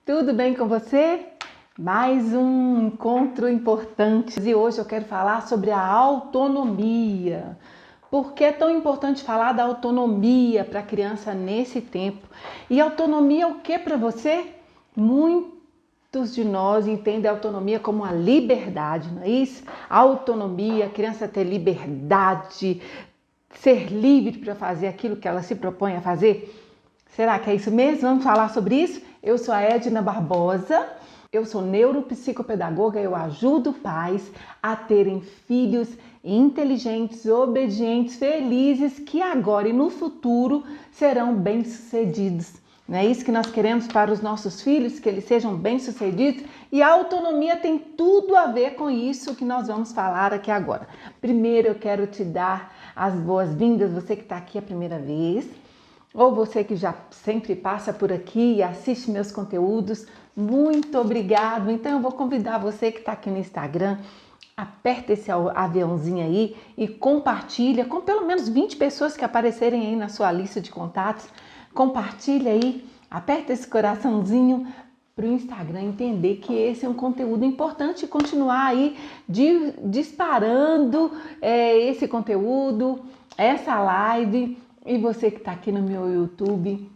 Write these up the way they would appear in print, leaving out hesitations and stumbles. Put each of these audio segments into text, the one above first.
Tudo bem com você? Mais um encontro importante e hoje eu quero falar sobre a autonomia. Por que é tão importante falar da autonomia para a criança nesse tempo? E autonomia é o que para você? Muitos de nós entendem a autonomia como a liberdade, não é isso? A autonomia, a criança ter liberdade, ser livre para fazer aquilo que ela se propõe a fazer. Será que é isso mesmo? Vamos falar sobre isso? Eu sou a Edna Barbosa, eu sou neuropsicopedagoga, eu ajudo pais a terem filhos inteligentes, obedientes, felizes, que agora e no futuro serão bem-sucedidos. Não é isso que nós queremos para os nossos filhos, que eles sejam bem-sucedidos? E a autonomia tem tudo a ver com isso que nós vamos falar aqui agora. Primeiro eu quero te dar as boas-vindas, você que está aqui a primeira vez, ou você que já sempre passa por aqui e assiste meus conteúdos, muito obrigado. Então eu vou convidar você que está aqui no Instagram, aperta esse aviãozinho aí e compartilha com pelo menos 20 pessoas que aparecerem aí na sua lista de contatos. Compartilha aí, aperta esse coraçãozinho para o Instagram entender que esse é um conteúdo importante e continuar aí disparando esse conteúdo, essa live. E você que está aqui no meu YouTube,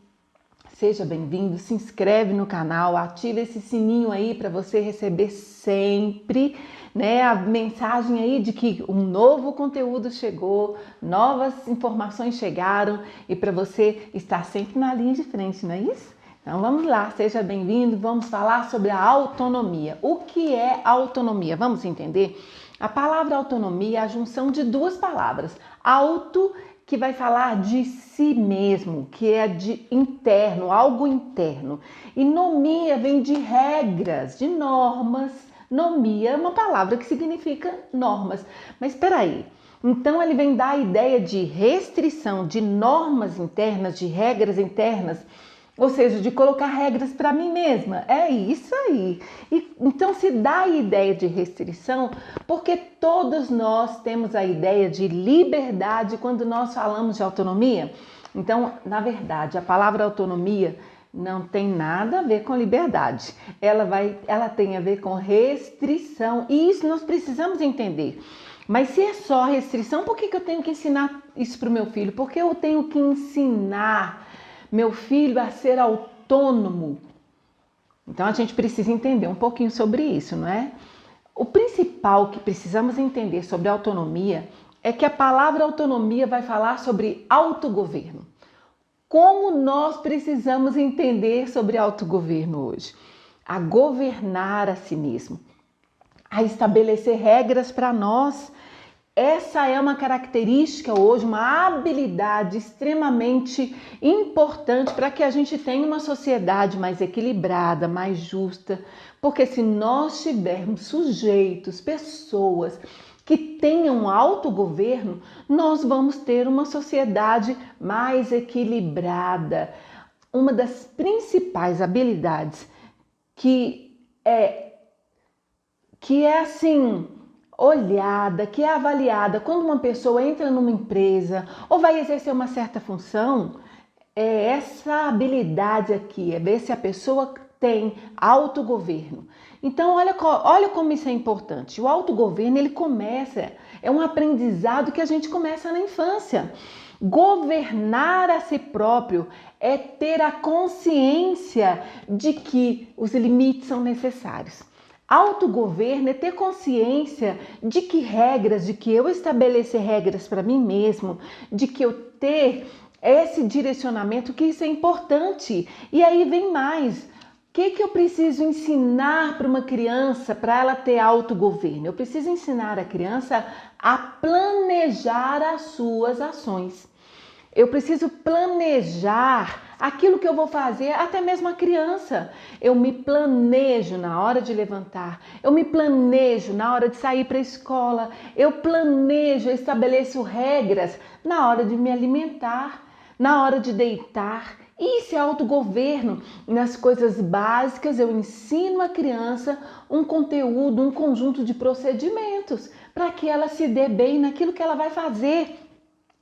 seja bem-vindo, se inscreve no canal, ativa esse sininho aí para você receber sempre, né, a mensagem aí de que um novo conteúdo chegou, novas informações chegaram e para você estar sempre na linha de frente, não é isso? Então vamos lá, seja bem-vindo, vamos falar sobre a autonomia. O que é autonomia? Vamos entender? A palavra autonomia é a junção de duas palavras, auto, que vai falar de si mesmo, que é de interno, algo interno. E nomia vem de regras, de normas. Nomia é uma palavra que significa normas. Mas espera aí, então ele vem dar a ideia de restrição, de normas internas, de regras internas, ou seja, de colocar regras para mim mesma. É isso aí. E, então se dá a ideia de restrição porque todos nós temos a ideia de liberdade quando nós falamos de autonomia. Então, na verdade, a palavra autonomia não tem nada a ver com liberdade. Ela tem a ver com restrição. E isso nós precisamos entender. Mas se é só restrição, por que eu tenho que ensinar isso para o meu filho? Porque eu tenho que ensinar meu filho a ser autônomo. Então a gente precisa entender um pouquinho sobre isso, não é? O principal que precisamos entender sobre autonomia é que a palavra autonomia vai falar sobre autogoverno. Como nós precisamos entender sobre autogoverno hoje? A governar a si mesmo, a estabelecer regras para nós. Essa é uma característica hoje, uma habilidade extremamente importante para que a gente tenha uma sociedade mais equilibrada, mais justa, porque se nós tivermos sujeitos, pessoas que tenham autogoverno, nós vamos ter uma sociedade mais equilibrada. Uma das principais habilidades que é assim, olhada, que é avaliada quando uma pessoa entra numa empresa ou vai exercer uma certa função, é essa habilidade aqui, é ver se a pessoa tem autogoverno. Então, olha como isso é importante. O autogoverno, ele começa, é um aprendizado que a gente começa na infância. Governar a si próprio é ter a consciência de que os limites são necessários. Autogoverno é ter consciência de que eu estabelecer regras para mim mesmo, de que eu ter esse direcionamento, que isso é importante. E aí vem mais. O que eu preciso ensinar para uma criança para ela ter autogoverno? Eu preciso ensinar a criança a planejar as suas ações. Eu preciso planejar aquilo que eu vou fazer, até mesmo a criança. Eu me planejo na hora de levantar, eu me planejo na hora de sair para a escola, eu planejo, eu estabeleço regras na hora de me alimentar, na hora de deitar. Isso é autogoverno. Nas coisas básicas, eu ensino a criança um conteúdo, um conjunto de procedimentos para que ela se dê bem naquilo que ela vai fazer.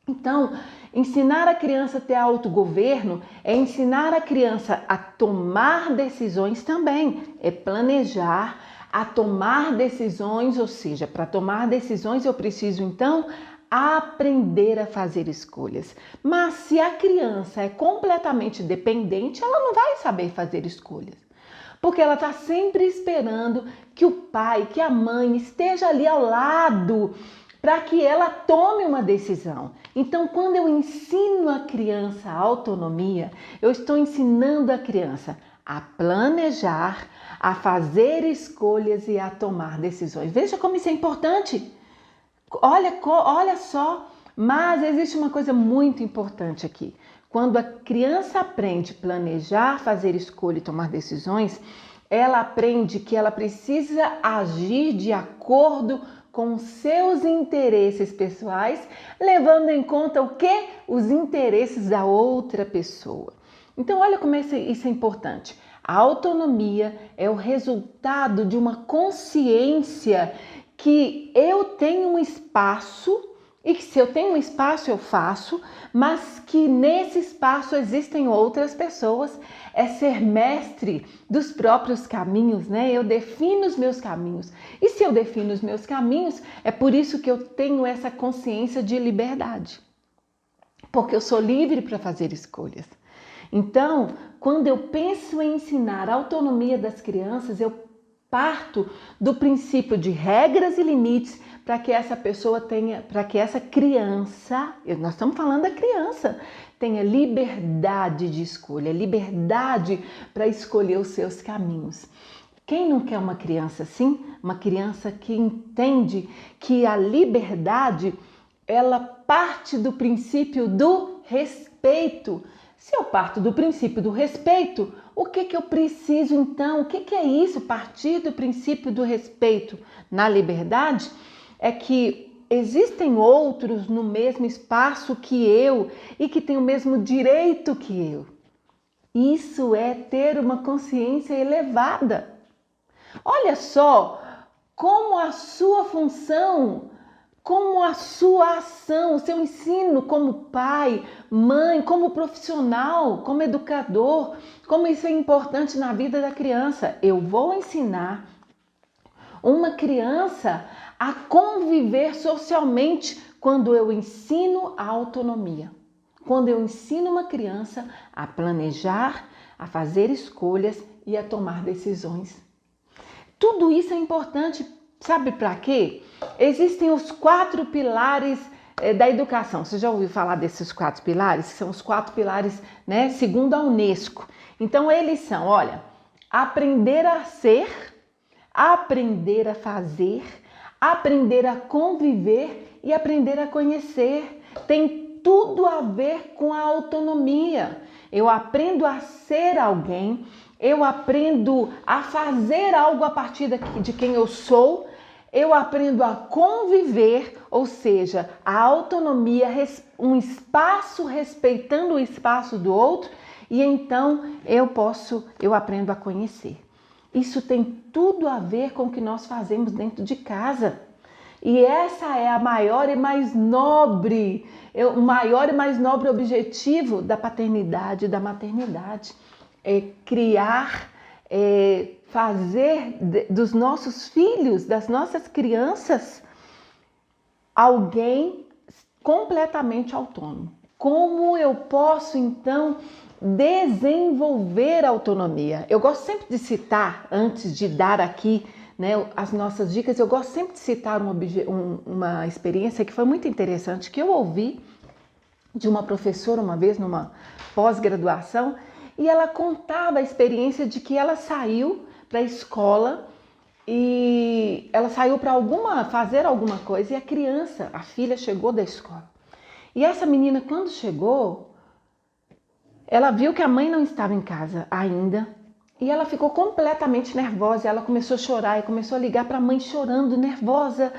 Então, Ensinar a criança a ter autogoverno é ensinar a criança a tomar decisões também, é planejar, a tomar decisões, ou seja, para tomar decisões eu preciso então aprender a fazer escolhas. Mas se a criança é completamente dependente, ela não vai saber fazer escolhas. Porque ela está sempre esperando que o pai, que a mãe esteja ali ao lado para que ela tome uma decisão. Então, quando eu ensino a criança a autonomia, eu estou ensinando a criança a planejar, a fazer escolhas e a tomar decisões. Veja como isso é importante. Olha só, mas existe uma coisa muito importante aqui. Quando a criança aprende a planejar, fazer escolha e tomar decisões, ela aprende que ela precisa agir de acordo com seus interesses pessoais, levando em conta o quê? Os interesses da outra pessoa. Então, olha como isso é importante. A autonomia é o resultado de uma consciência que eu tenho um espaço e que se eu tenho um espaço eu faço, mas que nesse espaço existem outras pessoas, é ser mestre dos próprios caminhos, né? Eu defino os meus caminhos. E se eu defino os meus caminhos, é por isso que eu tenho essa consciência de liberdade. Porque eu sou livre para fazer escolhas. Então, quando eu penso em ensinar a autonomia das crianças, eu parto do princípio de regras e limites para que essa pessoa tenha, para que essa criança, nós estamos falando da criança, tenha liberdade de escolha, liberdade para escolher os seus caminhos. Quem não quer uma criança assim? Uma criança que entende que a liberdade, ela parte do princípio do respeito. Se eu parto do princípio do respeito, o que eu preciso então? O que é isso? Partir do princípio do respeito na liberdade é que existem outros no mesmo espaço que eu e que têm o mesmo direito que eu. Isso é ter uma consciência elevada. Olha só como a sua função, como a sua ação, o seu ensino como pai, mãe, como profissional, como educador, como isso é importante na vida da criança. Eu vou ensinar uma criança a conviver socialmente quando eu ensino a autonomia. Quando eu ensino uma criança a planejar, a fazer escolhas e a tomar decisões. Tudo isso é importante, sabe para quê? Existem os 4 pilares da educação. Você já ouviu falar desses 4 pilares? São os 4 pilares, né, segundo a Unesco. Então eles são, olha, aprender a ser, aprender a fazer, aprender a conviver e aprender a conhecer. Tem tudo a ver com a autonomia. Eu aprendo a ser alguém, eu aprendo a fazer algo a partir de quem eu sou, eu aprendo a conviver, ou seja, a autonomia, um espaço respeitando o espaço do outro, e então eu aprendo a conhecer. Isso tem tudo a ver com o que nós fazemos dentro de casa. E essa é a maior e mais nobre, o maior e mais nobre objetivo da paternidade e da maternidade. É criar, fazer dos nossos filhos, das nossas crianças, alguém completamente autônomo. Como eu posso, então, desenvolver a autonomia? Eu gosto sempre de citar, antes de dar aqui, né, as nossas dicas, eu gosto sempre de citar uma experiência que foi muito interessante, que eu ouvi de uma professora uma vez numa pós-graduação, e ela contava a experiência de que ela saiu para a escola e ela saiu para fazer alguma coisa, e a criança, a filha, chegou da escola. E essa menina, quando chegou, ela viu que a mãe não estava em casa ainda e ela ficou completamente nervosa. Ela começou a chorar e começou a ligar para a mãe chorando, nervosa,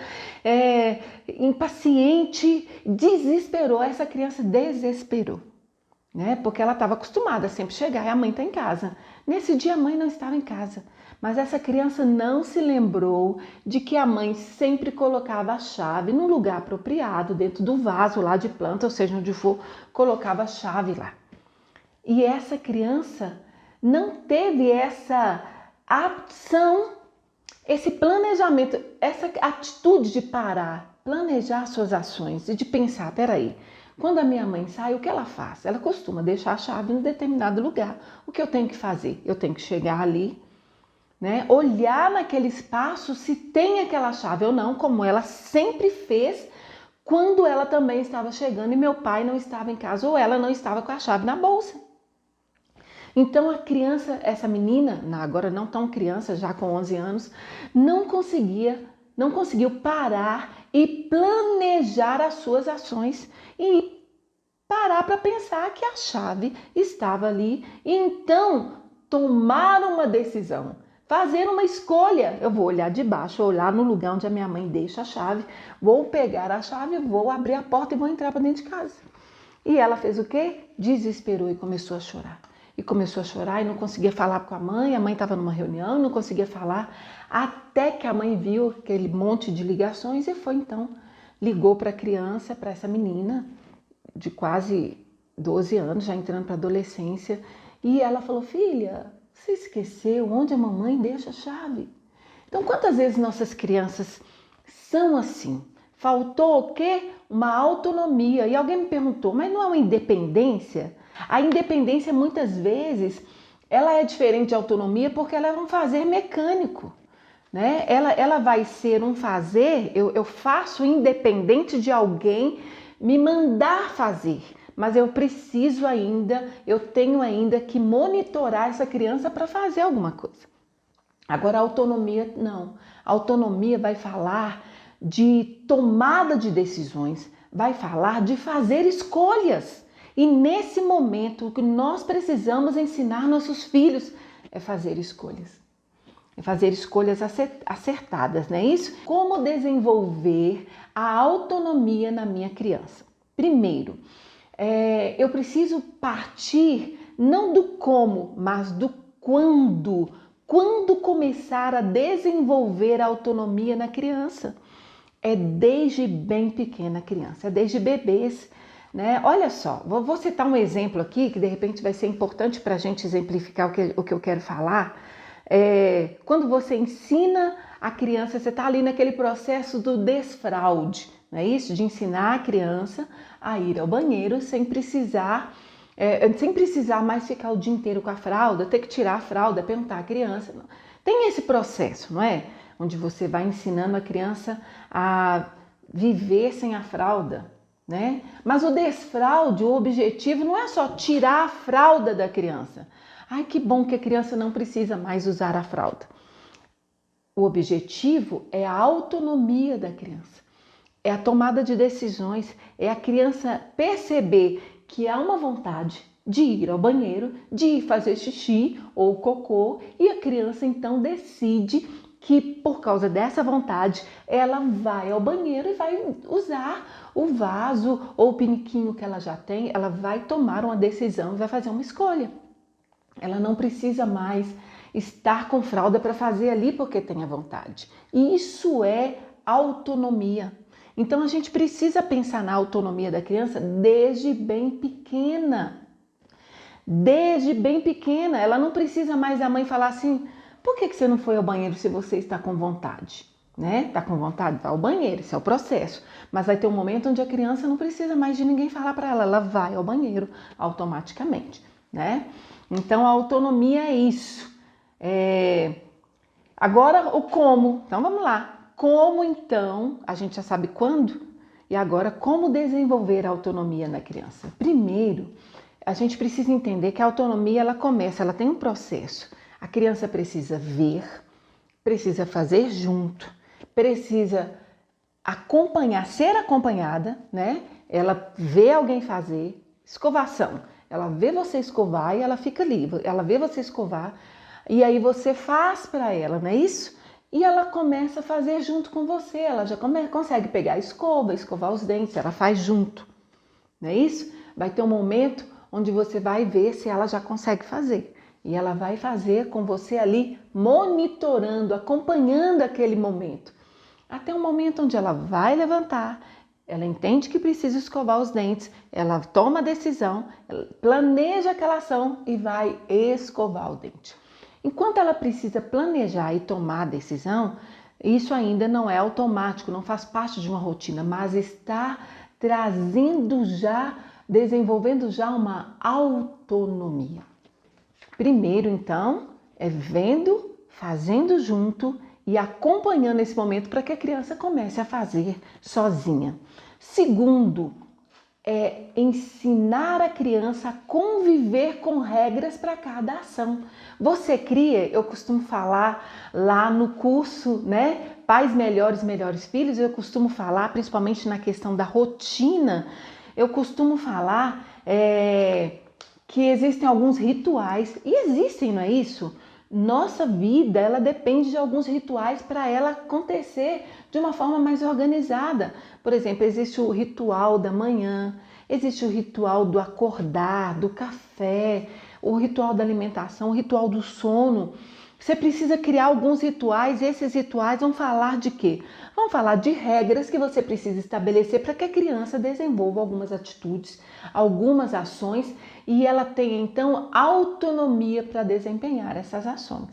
impaciente, desesperou. Essa criança desesperou, né? Porque ela estava acostumada a sempre chegar e a mãe está em casa. Nesse dia a mãe não estava em casa, mas essa criança não se lembrou de que a mãe sempre colocava a chave no lugar apropriado, dentro do vaso lá de planta, ou seja, onde for, colocava a chave lá. E essa criança não teve essa ação, esse planejamento, essa atitude de parar, planejar suas ações e de pensar, peraí, quando a minha mãe sai, o que ela faz? Ela costuma deixar a chave em determinado lugar. O que eu tenho que fazer? Eu tenho que chegar ali, né? Olhar naquele espaço se tem aquela chave ou não, como ela sempre fez quando ela também estava chegando e meu pai não estava em casa ou ela não estava com a chave na bolsa. Então a criança, essa menina, agora não tão criança, já com 11 anos, não conseguiu parar e planejar as suas ações e parar para pensar que a chave estava ali e então tomar uma decisão, fazer uma escolha. Eu vou olhar de baixo, olhar no lugar onde a minha mãe deixa a chave, vou pegar a chave, vou abrir a porta e vou entrar para dentro de casa. E ela fez o quê? Desesperou e começou a chorar. E começou a chorar e não conseguia falar com a mãe estava numa reunião, não conseguia falar, até que a mãe viu aquele monte de ligações e foi então, ligou para a criança, para essa menina de quase 12 anos, já entrando para a adolescência, e ela falou, filha, você esqueceu onde a mamãe deixa a chave? Então, quantas vezes nossas crianças são assim? Faltou o quê? Uma autonomia. E alguém me perguntou, mas não é uma independência? A independência, muitas vezes, ela é diferente de autonomia porque ela é um fazer mecânico, né? Ela vai ser um fazer, eu faço independente de alguém me mandar fazer, mas eu tenho ainda que monitorar essa criança para fazer alguma coisa. Agora, a autonomia, não. A autonomia vai falar de tomada de decisões, vai falar de fazer escolhas. E nesse momento, o que nós precisamos ensinar nossos filhos é fazer escolhas. É fazer escolhas acertadas, não é isso? Como desenvolver a autonomia na minha criança? Primeiro, eu preciso partir não do como, mas do quando. Quando começar a desenvolver a autonomia na criança? É desde bem pequena a criança, é desde bebês, né? Olha só, vou citar um exemplo aqui que de repente vai ser importante para a gente exemplificar o que eu quero falar. Quando você ensina a criança, você está ali naquele processo do desfraude, não é isso? De ensinar a criança a ir ao banheiro sem precisar mais ficar o dia inteiro com a fralda, ter que tirar a fralda, perguntar à criança. Não. Tem esse processo, não é? Onde você vai ensinando a criança a viver sem a fralda, né? Mas o desfraude, o objetivo não é só tirar a fralda da criança. Ai, que bom que a criança não precisa mais usar a fralda. O objetivo é a autonomia da criança, é a tomada de decisões, é a criança perceber que há uma vontade de ir ao banheiro, de ir fazer xixi ou cocô, e a criança então decide que por causa dessa vontade ela vai ao banheiro e vai usar o vaso ou o piniquinho que ela já tem, ela vai tomar uma decisão e vai fazer uma escolha. Ela não precisa mais estar com fralda para fazer ali porque tem a vontade. Isso é autonomia. Então a gente precisa pensar na autonomia da criança desde bem pequena. Desde bem pequena, ela não precisa mais a mãe falar assim, por que você não foi ao banheiro se você está com vontade? Né? Está com vontade? Vai ao banheiro, esse é o processo. Mas vai ter um momento onde a criança não precisa mais de ninguém falar para ela, ela vai ao banheiro automaticamente, né? Então a autonomia é isso. Agora o como, então vamos lá. Como então, a gente já sabe quando, e agora como desenvolver a autonomia na criança? Primeiro, a gente precisa entender que a autonomia ela tem um processo. A criança precisa ver, precisa fazer junto, precisa acompanhar, ser acompanhada, né? Ela vê alguém fazer, escovação, ela vê você escovar e ela fica ali, ela vê você escovar e aí você faz para ela, não é isso? E ela começa a fazer junto com você, ela já consegue pegar a escova, escovar os dentes, ela faz junto, não é isso? Vai ter um momento onde você vai ver se ela já consegue fazer. E ela vai fazer com você ali, monitorando, acompanhando aquele momento. Até um momento onde ela vai levantar, ela entende que precisa escovar os dentes, ela toma a decisão, ela planeja aquela ação e vai escovar o dente. Enquanto ela precisa planejar e tomar a decisão, isso ainda não é automático, não faz parte de uma rotina, mas está trazendo já, desenvolvendo já uma autonomia. Primeiro, então, é vendo, fazendo junto e acompanhando esse momento para que a criança comece a fazer sozinha. Segundo, é ensinar a criança a conviver com regras para cada ação. Você cria, eu costumo falar lá no curso, né? Pais Melhores, Melhores Filhos, eu costumo falar, principalmente na questão da rotina, eu costumo falar que existem alguns rituais, e existem, não é isso? Nossa vida, ela depende de alguns rituais para ela acontecer de uma forma mais organizada. Por exemplo, existe o ritual da manhã, existe o ritual do acordar, do café, o ritual da alimentação, o ritual do sono. Você precisa criar alguns rituais e esses rituais vão falar de quê? Vão falar de regras que você precisa estabelecer para que a criança desenvolva algumas atitudes, algumas ações e ela tenha então autonomia para desempenhar essas ações.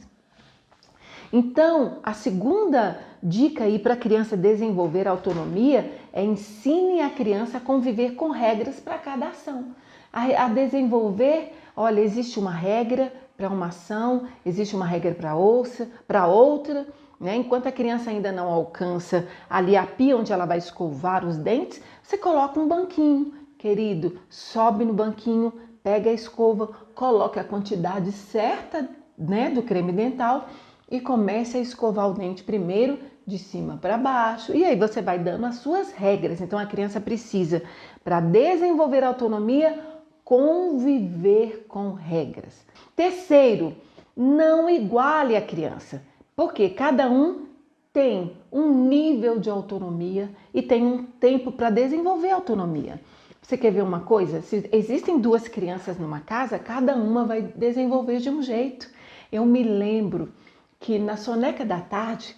Então, a segunda dica aí para a criança desenvolver autonomia é ensine a criança a conviver com regras para cada ação. A desenvolver, olha, existe uma regra para uma ação, existe uma regra para outra, né? Enquanto a criança ainda não alcança ali a pia onde ela vai escovar os dentes, você coloca um banquinho, querido, sobe no banquinho, pega a escova, coloca a quantidade certa, né, do creme dental e comece a escovar o dente primeiro de cima para baixo. E aí você vai dando as suas regras. Então a criança precisa, para desenvolver autonomia, conviver com regras. Terceiro, não iguale a criança, porque cada um tem um nível de autonomia e tem um tempo para desenvolver autonomia. Você quer ver uma coisa? Se existem duas crianças numa casa, cada uma vai desenvolver de um jeito. Eu me lembro que na soneca da tarde,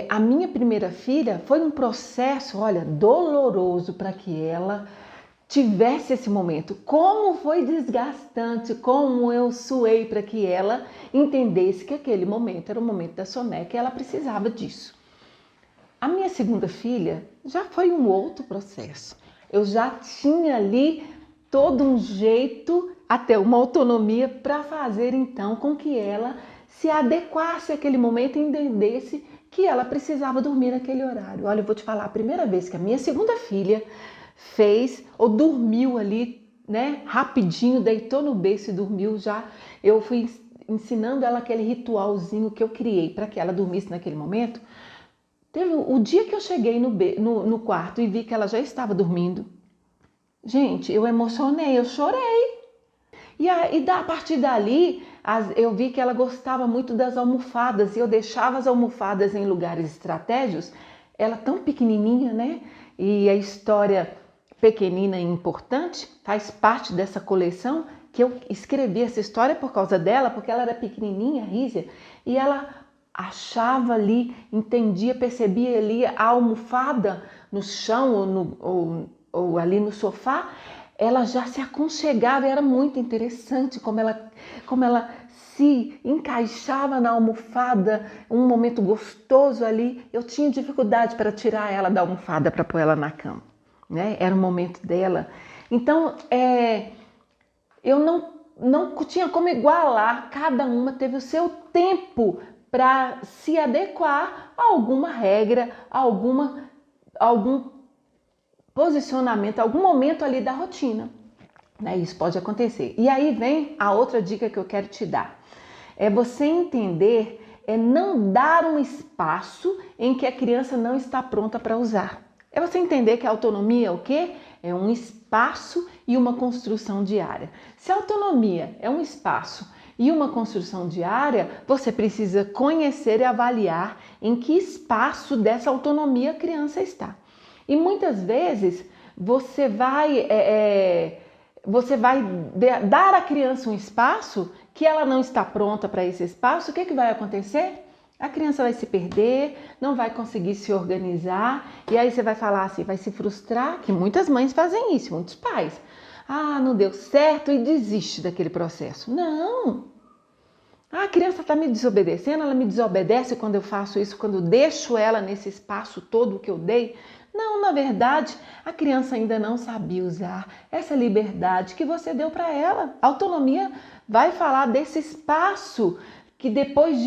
a minha primeira filha foi um processo, olha, doloroso para que ela tivesse esse momento. Como foi desgastante, como eu suei para que ela entendesse que aquele momento era o momento da soneca e ela precisava disso. A minha segunda filha já foi um outro processo. Eu já tinha ali todo um jeito, até uma autonomia para fazer então com que ela se adequasse àquele momento e entendesse que ela precisava dormir naquele horário. Olha, eu vou te falar, a primeira vez que a minha segunda filha fez ou dormiu ali, né, rapidinho, deitou no berço e dormiu já, eu fui ensinando ela aquele ritualzinho que eu criei para que ela dormisse naquele momento. Teve o dia que eu cheguei no quarto e vi que ela já estava dormindo. Gente, eu emocionei, eu chorei. E a partir dali, eu vi que ela gostava muito das almofadas e eu deixava as almofadas em lugares estratégicos. Ela tão pequenininha, né? E a história pequenina e importante faz parte dessa coleção que eu escrevi essa história por causa dela, porque ela era pequenininha, rízia, e ela achava ali, entendia, percebia ali a almofada no chão ou ali no sofá, ela já se aconchegava, era muito interessante como ela se encaixava na almofada, um momento gostoso ali. Eu tinha dificuldade para tirar ela da almofada para pôr ela na cama, né? Era o momento dela. Então, eu não tinha como igualar, cada uma teve o seu tempo para se adequar a alguma regra, a algum posicionamento, algum momento ali da rotina. Né? Isso pode acontecer. E aí vem a outra dica que eu quero te dar. É você entender, não dar um espaço em que a criança não está pronta para usar. É você entender que a autonomia é o quê? É um espaço e uma construção diária. Se a autonomia é um espaço e uma construção diária, você precisa conhecer e avaliar em que espaço dessa autonomia a criança está. E muitas vezes você vai você vai dar à criança um espaço que ela não está pronta para esse espaço, o que vai acontecer? A criança vai se perder, não vai conseguir se organizar, e aí você vai falar assim, vai se frustrar, que muitas mães fazem isso, muitos pais. Ah, não deu certo e desiste daquele processo. Não! A criança está me desobedecendo, ela me desobedece quando eu faço isso, quando eu deixo ela nesse espaço todo que eu dei. Não, na verdade, a criança ainda não sabia usar essa liberdade que você deu para ela. A autonomia vai falar desse espaço que depois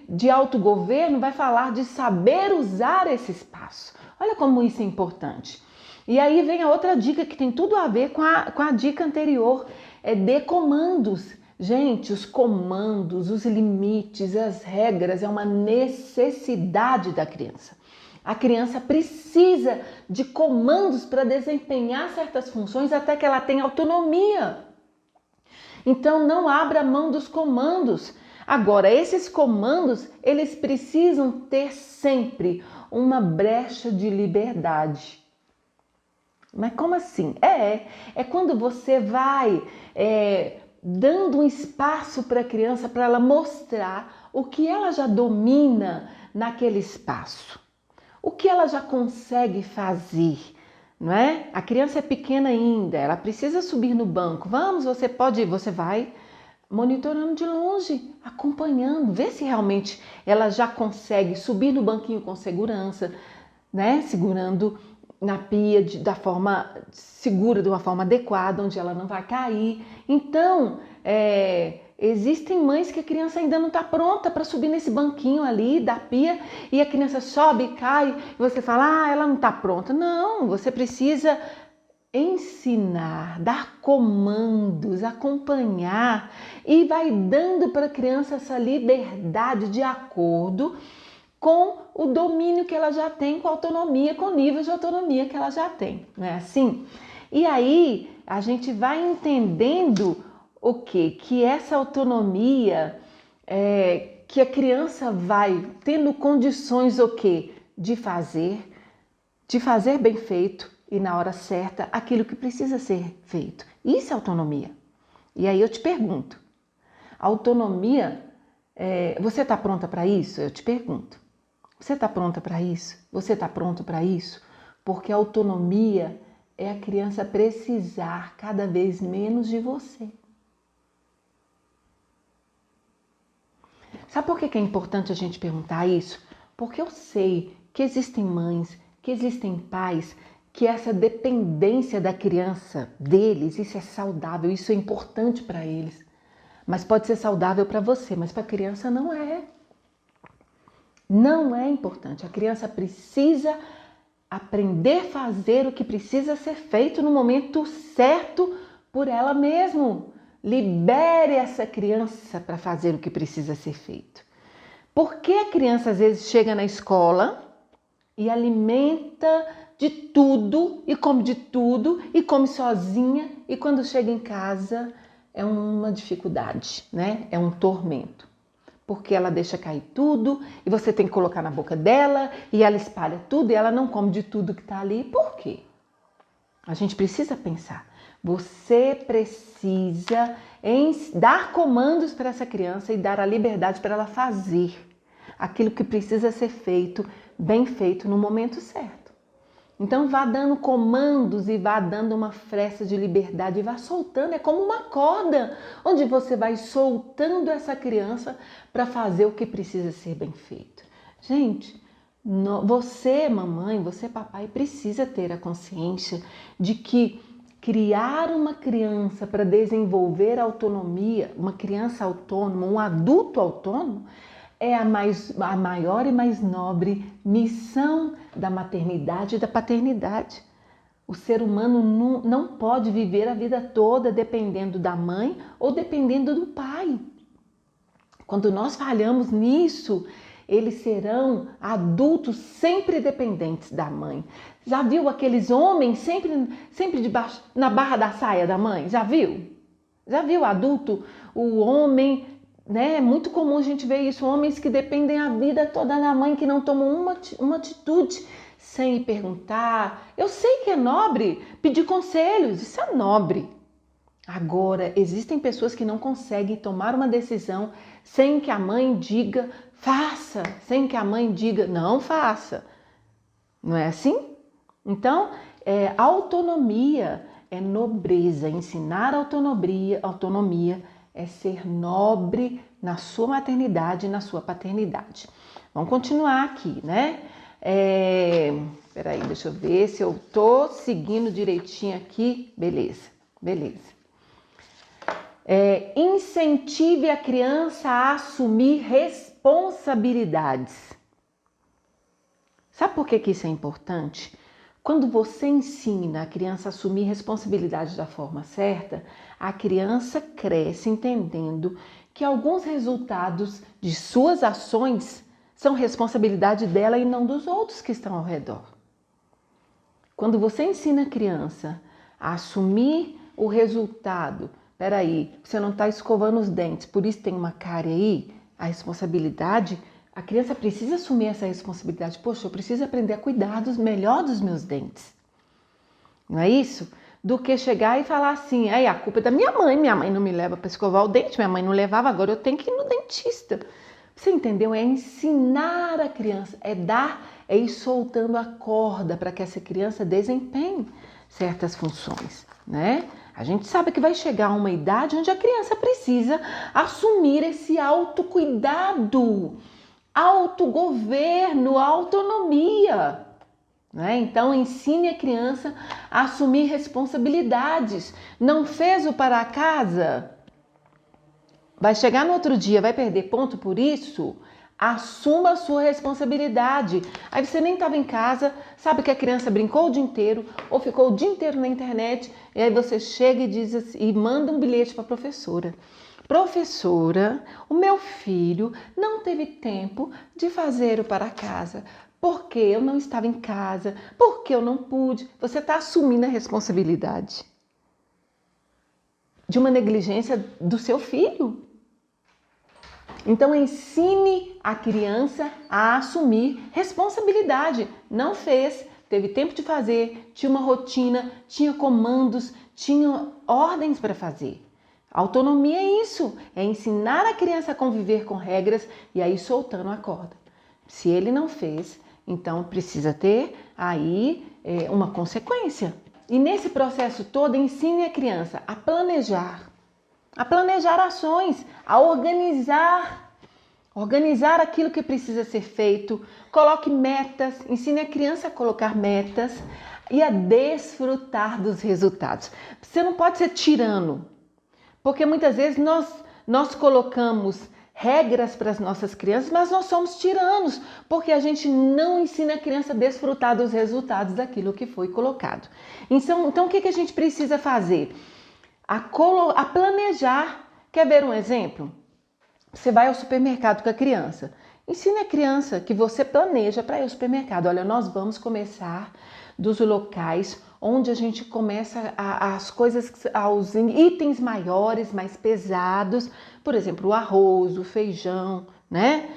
de autogoverno vai falar de saber usar esse espaço. Olha como isso é importante. E aí vem a outra dica que tem tudo a ver com a dica anterior, de comandos. Gente, os comandos, os limites, as regras é uma necessidade da criança. A criança precisa de comandos para desempenhar certas funções até que ela tenha autonomia. Então não abra mão dos comandos. Agora, esses comandos, eles precisam ter sempre uma brecha de liberdade. Mas como assim? É quando você vai dando um espaço para a criança, para ela mostrar o que ela já domina naquele espaço. O que ela já consegue fazer, não é? A criança é pequena ainda, ela precisa subir no banco. Vamos, você vai monitorando de longe, acompanhando, ver se realmente ela já consegue subir no banquinho com segurança, né? Segurando na pia da forma segura, de uma forma adequada, onde ela não vai cair. Então, existem mães que a criança ainda não está pronta para subir nesse banquinho ali da pia e a criança sobe e cai e você fala, ela não está pronta. Não, você precisa ensinar, dar comandos, acompanhar e vai dando para a criança essa liberdade de acordo com o domínio que ela já tem, com a autonomia, com o nível de autonomia que ela já tem, não é assim? E aí a gente vai entendendo o quê? Que essa autonomia, que a criança vai tendo condições o quê? De fazer bem feito e na hora certa aquilo que precisa ser feito. Isso é autonomia. E aí eu te pergunto, autonomia, você está pronta para isso? Eu te pergunto. Você está pronta para isso? Você está pronto para isso? Porque a autonomia é a criança precisar cada vez menos de você. Sabe por que é importante a gente perguntar isso? Porque eu sei que existem mães, que existem pais, que essa dependência da criança deles, isso é saudável, isso é importante para eles. Mas pode ser saudável para você, mas para a criança não é. Não é importante. A criança precisa aprender a fazer o que precisa ser feito no momento certo por ela mesma. Libere essa criança para fazer o que precisa ser feito. Por que a criança às vezes chega na escola e alimenta de tudo e come sozinha e quando chega em casa é uma dificuldade, né? É um tormento. Porque ela deixa cair tudo e você tem que colocar na boca dela e ela espalha tudo e ela não come de tudo que está ali. Por quê? A gente precisa pensar. Você precisa dar comandos para essa criança e dar a liberdade para ela fazer aquilo que precisa ser feito, bem feito no momento certo. Então vá dando comandos e vá dando uma fresta de liberdade e vá soltando, é como uma corda, onde você vai soltando essa criança para fazer o que precisa ser bem feito. Gente, você, mamãe, você, papai, precisa ter a consciência de que criar uma criança para desenvolver autonomia, uma criança autônoma, um adulto autônomo, é a maior e mais nobre missão da maternidade e da paternidade. O ser humano não pode viver a vida toda dependendo da mãe ou dependendo do pai. Quando nós falhamos nisso, eles serão adultos sempre dependentes da mãe. Já viu aqueles homens sempre debaixo, na barra da saia da mãe? Já viu? Já viu adulto, o homem, né? É muito comum a gente ver isso, homens que dependem a vida toda da mãe, que não tomam uma atitude sem perguntar. Eu sei que é nobre pedir conselhos, isso é nobre. Agora, existem pessoas que não conseguem tomar uma decisão sem que a mãe diga faça, sem que a mãe diga não faça. Não é assim? Então, autonomia é nobreza. Ensinar autonomia é ser nobre na sua maternidade e na sua paternidade. Vamos continuar aqui, né? Peraí, deixa eu ver se eu tô seguindo direitinho aqui. Beleza. Incentive a criança a assumir responsabilidades. Sabe por que isso é importante? Quando você ensina a criança a assumir responsabilidade da forma certa, a criança cresce entendendo que alguns resultados de suas ações são responsabilidade dela e não dos outros que estão ao redor. Quando você ensina a criança a assumir o resultado, peraí, você não está escovando os dentes, por isso tem uma cárie aí, a responsabilidade, a criança precisa assumir essa responsabilidade. Poxa, eu preciso aprender a cuidar melhor dos meus dentes. Não é isso? Do que chegar e falar assim, aí a culpa é da minha mãe não me leva para escovar o dente, minha mãe não levava, agora eu tenho que ir no dentista. Você entendeu? É ensinar a criança, é ir soltando a corda para que essa criança desempenhe certas funções, né? A gente sabe que vai chegar uma idade onde a criança precisa assumir esse autocuidado, autogoverno, autonomia, né? Então ensine a criança a assumir responsabilidades. Não fez o para casa? Vai chegar no outro dia, vai perder ponto por isso? Assuma a sua responsabilidade. Aí você nem estava em casa, sabe que a criança brincou o dia inteiro ou ficou o dia inteiro na internet, e aí você chega e diz assim, e manda um bilhete para a professora. Professora, o meu filho não teve tempo de fazer o para casa, porque eu não estava em casa, porque eu não pude. Você está assumindo a responsabilidade de uma negligência do seu filho. Então ensine a criança a assumir responsabilidade. Não fez, teve tempo de fazer, tinha uma rotina, tinha comandos, tinha ordens para fazer. Autonomia é isso, é ensinar a criança a conviver com regras e aí soltando a corda. Se ele não fez, então precisa ter aí uma consequência. E nesse processo todo, ensine a criança a planejar ações, a organizar aquilo que precisa ser feito, coloque metas, ensine a criança a colocar metas e a desfrutar dos resultados. Você não pode ser tirano, porque muitas vezes nós colocamos regras para as nossas crianças, mas nós somos tiranos, porque a gente não ensina a criança a desfrutar dos resultados daquilo que foi colocado. Então o que a gente precisa fazer? A planejar. Quer ver um exemplo? Você vai ao supermercado com a criança. Ensine a criança que você planeja para ir ao supermercado. Olha, nós vamos começar dos locais onde a gente começa as coisas, aos itens maiores, mais pesados. Por exemplo, o arroz, o feijão, né?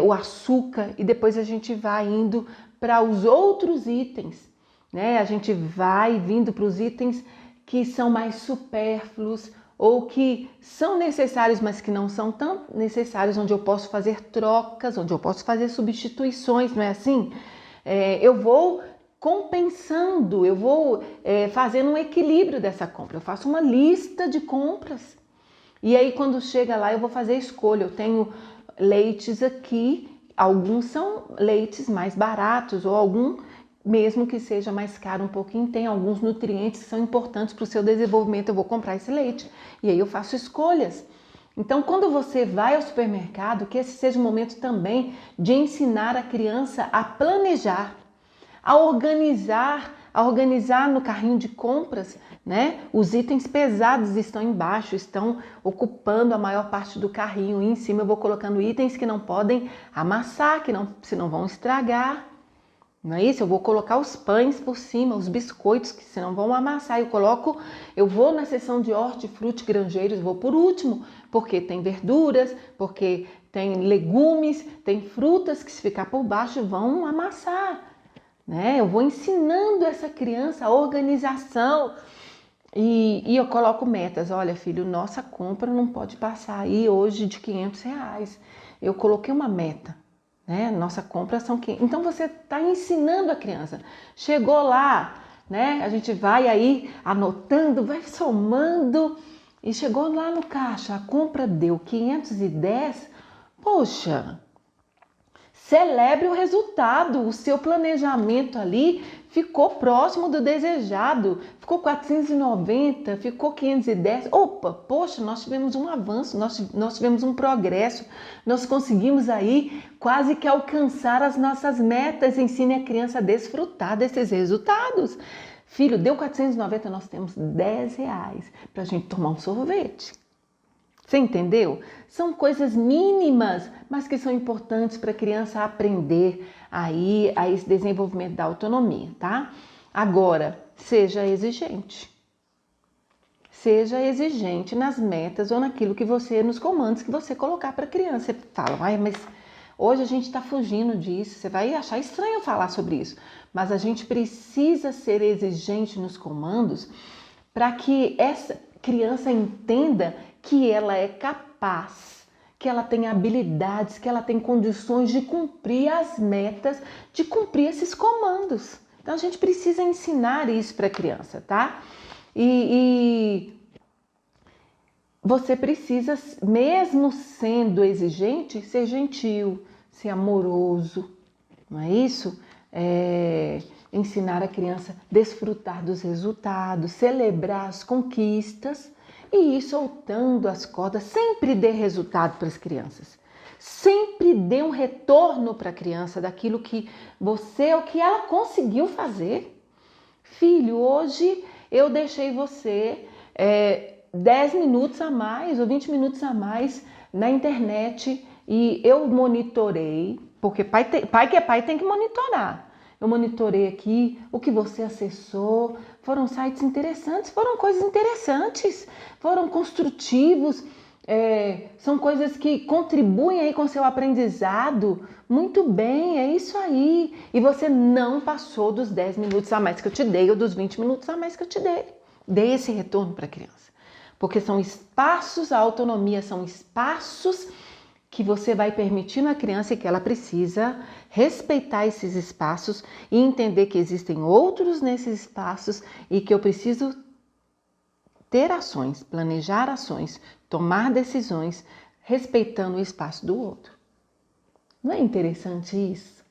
O açúcar. E depois a gente vai indo para os outros itens, né? A gente vai vindo para os itens que são mais supérfluos ou que são necessários, mas que não são tão necessários, onde eu posso fazer trocas, onde eu posso fazer substituições, não é assim? Eu vou compensando, eu vou fazendo um equilíbrio dessa compra. Eu faço uma lista de compras e aí quando chega lá eu vou fazer a escolha. Eu tenho leites aqui, alguns são leites mais baratos ou algum mesmo que seja mais caro um pouquinho, tem alguns nutrientes que são importantes para o seu desenvolvimento, eu vou comprar esse leite. E aí eu faço escolhas. Então, quando você vai ao supermercado, que esse seja um momento também de ensinar a criança a planejar, a organizar no carrinho de compras, né? Os itens pesados estão embaixo, estão ocupando a maior parte do carrinho. E em cima eu vou colocando itens que não podem amassar, senão vão estragar. Não é isso? Eu vou colocar os pães por cima, os biscoitos, que senão vão amassar. Eu vou na seção de hortifruti granjeiros, vou por último, porque tem verduras, porque tem legumes, tem frutas que se ficar por baixo vão amassar, né? Eu vou ensinando essa criança a organização, E eu coloco metas. Olha, filho, nossa compra não pode passar aí hoje de R$ 500. Eu coloquei uma meta, né? Nossa compra são 500. Então você está ensinando a criança. Chegou lá, né? A gente vai aí anotando, vai somando e chegou lá no caixa. A compra deu 510. Poxa, celebre o resultado. O seu planejamento ali ficou próximo do desejado, ficou 490, ficou 510. Opa, poxa, nós tivemos um avanço, nós tivemos um progresso, nós conseguimos aí quase que alcançar as nossas metas. Ensine a criança a desfrutar desses resultados. Filho, deu 490, nós temos R$ 10 para a gente tomar um sorvete. Você entendeu? São coisas mínimas, mas que são importantes para a criança aprender aí a esse desenvolvimento da autonomia, tá? Agora, seja exigente. Seja exigente nas metas ou naquilo que você, nos comandos que você colocar para a criança. Você fala, mas hoje a gente está fugindo disso, você vai achar estranho falar sobre isso, mas a gente precisa ser exigente nos comandos para que essa criança entenda que ela é capaz, que ela tem habilidades, que ela tem condições de cumprir as metas, de cumprir esses comandos. Então a gente precisa ensinar isso para a criança, tá? E você precisa, mesmo sendo exigente, ser gentil, ser amoroso, não é isso? Ensinar a criança a desfrutar dos resultados, celebrar as conquistas e ir soltando as cordas. Sempre dê resultado para as crianças. Sempre dê um retorno para a criança daquilo que você ou que ela conseguiu fazer. Filho, hoje eu deixei você 10 minutos a mais ou 20 minutos a mais na internet e eu monitorei, porque pai que é pai tem que monitorar. Eu monitorei aqui o que você acessou, foram sites interessantes, foram coisas interessantes, foram construtivos, são coisas que contribuem aí com o seu aprendizado. Muito bem, é isso aí. E você não passou dos 10 minutos a mais que eu te dei ou dos 20 minutos a mais que eu te dei. Dê esse retorno para a criança. Porque são espaços, a autonomia são espaços que você vai permitindo à criança e que ela precisa respeitar esses espaços e entender que existem outros nesses espaços e que eu preciso ter ações, planejar ações, tomar decisões, respeitando o espaço do outro. Não é interessante isso?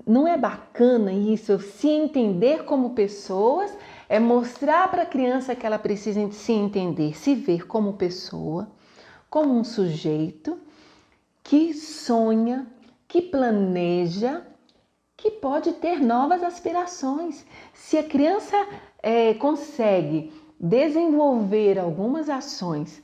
Não é bacana isso? Se entender como pessoas é mostrar para a criança que ela precisa se entender, se ver como pessoa, como um sujeito que sonha, que planeja, que pode ter novas aspirações. Se a criança consegue desenvolver algumas ações,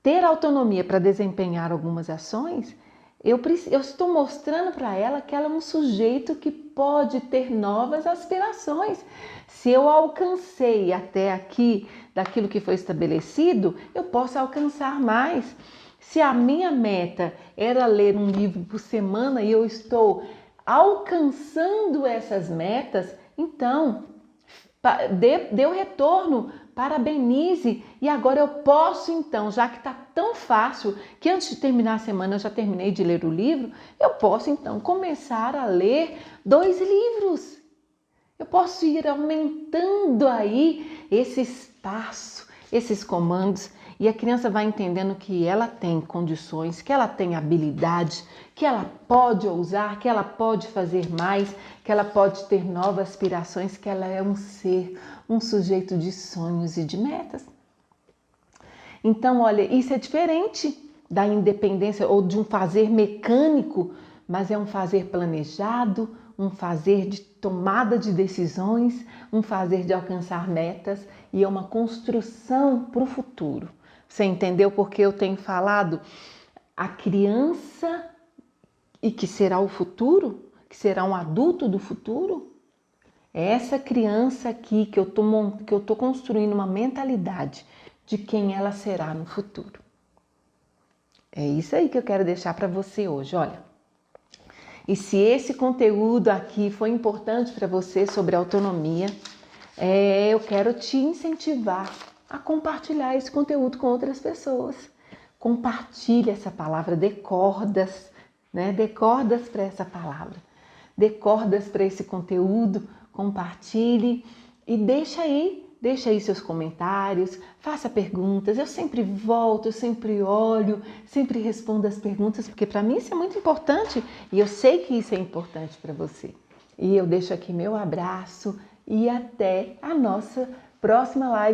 ter autonomia para desempenhar algumas ações, eu estou mostrando para ela que ela é um sujeito que pode ter novas aspirações. Se eu alcancei até aqui daquilo que foi estabelecido, eu posso alcançar mais. Se a minha meta era ler um livro por semana e eu estou alcançando essas metas, então dê o retorno, parabenize. E agora eu posso então, já que está tão fácil, que antes de terminar a semana eu já terminei de ler o livro, eu posso então começar a ler 2 livros. Eu posso ir aumentando aí esse espaço, esses comandos, e a criança vai entendendo que ela tem condições, que ela tem habilidade, que ela pode ousar, que ela pode fazer mais, que ela pode ter novas aspirações, que ela é um ser, um sujeito de sonhos e de metas. Então, olha, isso é diferente da independência ou de um fazer mecânico, mas é um fazer planejado, um fazer de tomada de decisões, um fazer de alcançar metas e é uma construção para o futuro. Você entendeu porque eu tenho falado a criança e que será o futuro, que será um adulto do futuro? É essa criança aqui que eu tô construindo uma mentalidade de quem ela será no futuro. É isso aí que eu quero deixar para você hoje, olha. E se esse conteúdo aqui foi importante para você sobre autonomia, Eu quero te incentivar a compartilhar esse conteúdo com outras pessoas. Compartilhe essa palavra, dê cordas, né? Dê cordas para essa palavra, dê cordas para esse conteúdo, compartilhe e deixa aí seus comentários, faça perguntas. Eu sempre volto, eu sempre olho, sempre respondo as perguntas, porque para mim isso é muito importante e eu sei que isso é importante para você. E eu deixo aqui meu abraço e até a nossa próxima live.